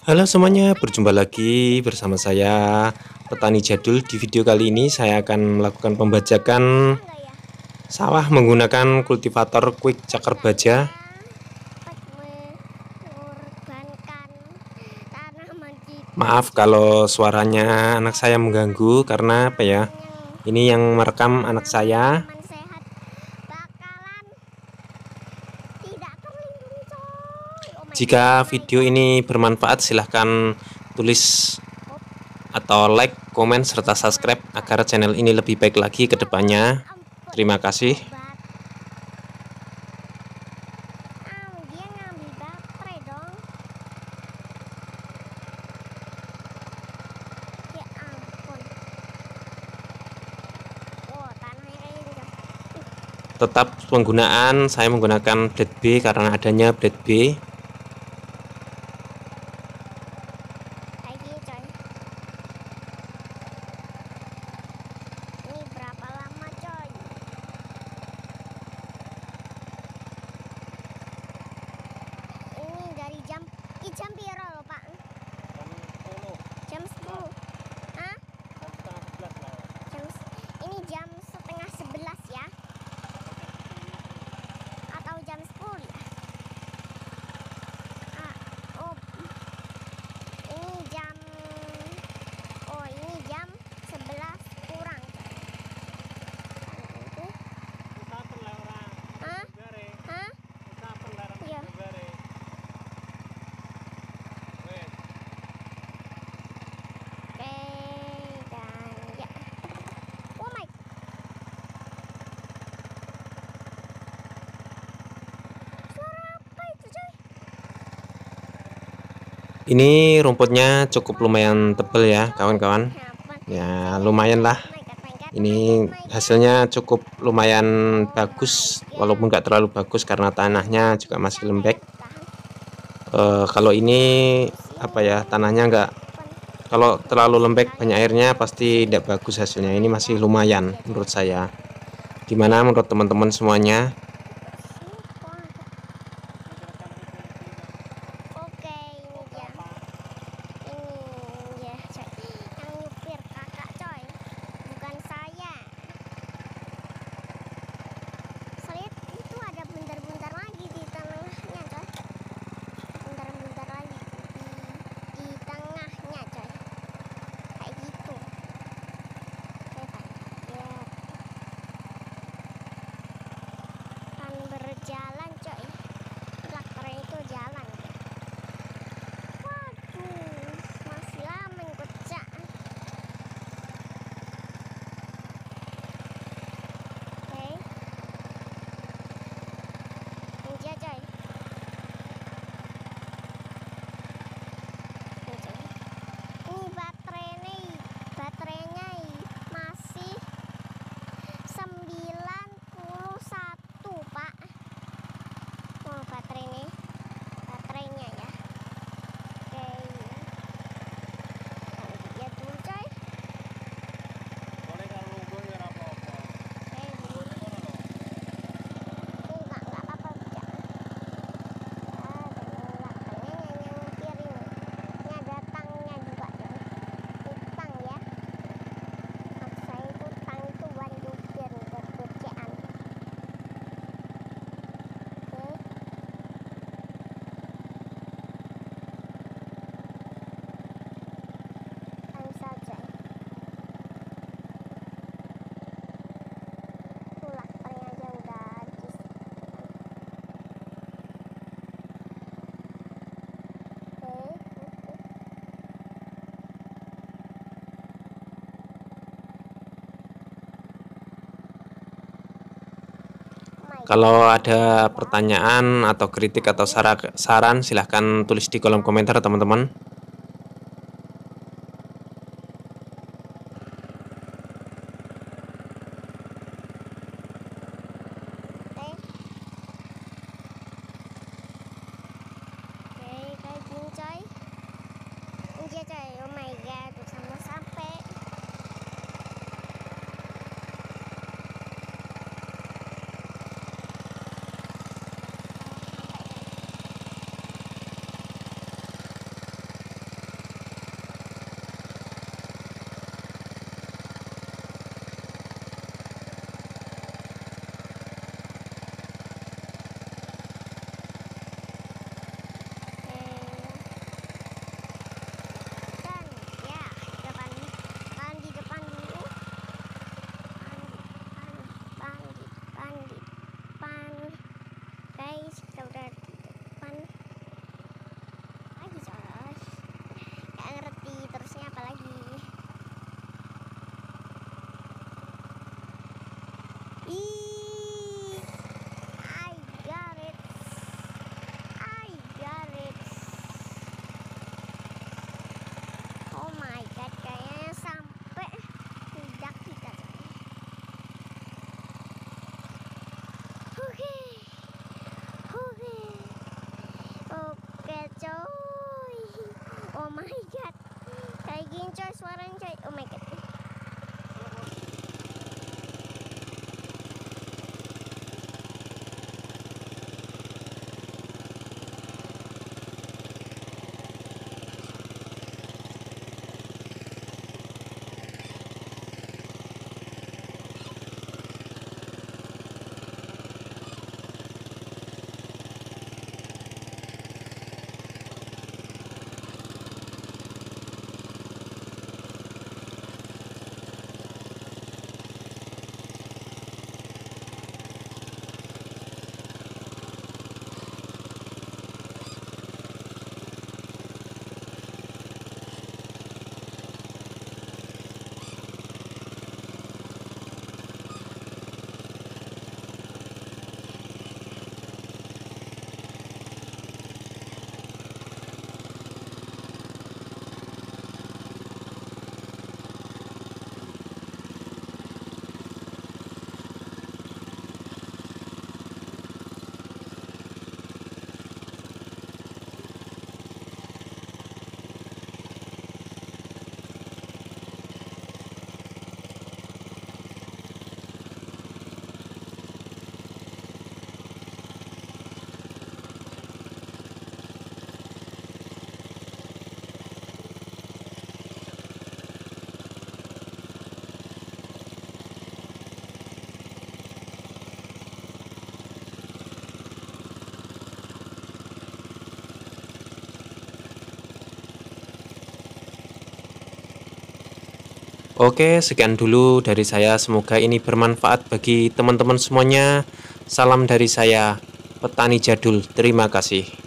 Halo semuanya, berjumpa lagi bersama saya Petani Jadul. Di video kali ini saya akan melakukan pembajakan sawah menggunakan kultivator Quick Cakar Baja. Maaf kalau suaranya anak saya mengganggu karena apa ya? Ini yang merekam anak saya. Jika video ini bermanfaat, silahkan tulis atau like, komen, serta subscribe agar channel ini lebih baik lagi ke depannya. Terima kasih. Tetap penggunaan saya menggunakan blade B karena adanya blade B. Jam piro lho, Pak? Jam 10. Hah? Ini jam setengah 11 ya? Atau jam 10 ya? Oh. Ini jam ini jam 11 kurang. Hah? Hah? Iya. Ini rumputnya cukup lumayan tebal ya kawan-kawan. Ya lumayan lah. Ini hasilnya cukup lumayan bagus, walaupun nggak terlalu bagus karena tanahnya juga masih lembek. Kalau ini apa ya, tanahnya nggak, kalau terlalu lembek banyak airnya pasti tidak bagus hasilnya. Ini masih lumayan menurut saya. Gimana menurut teman-teman semuanya? Jalan coy, traktor itu jalan. Waduh, masih lama ngocak. Oke, ini coy. Ini baterainya masih 91, Pak. Oh, baterainya ya. Oke, dia dulu coy. Nggak apa-apa, ini ada tangnya juga coy. Ini tang ya. Maksud saya itu tang itu buat jupir, buat gocean. Kalau ada pertanyaan atau kritik atau saran, silahkan tulis di kolom komentar teman-teman. Oh my god, sama sampai. Perhatiin coy suaranya coy. Oh my god. Oke, sekian dulu dari saya. Semoga ini bermanfaat bagi teman-teman semuanya. Salam dari saya, Petani Jadul. Terima kasih.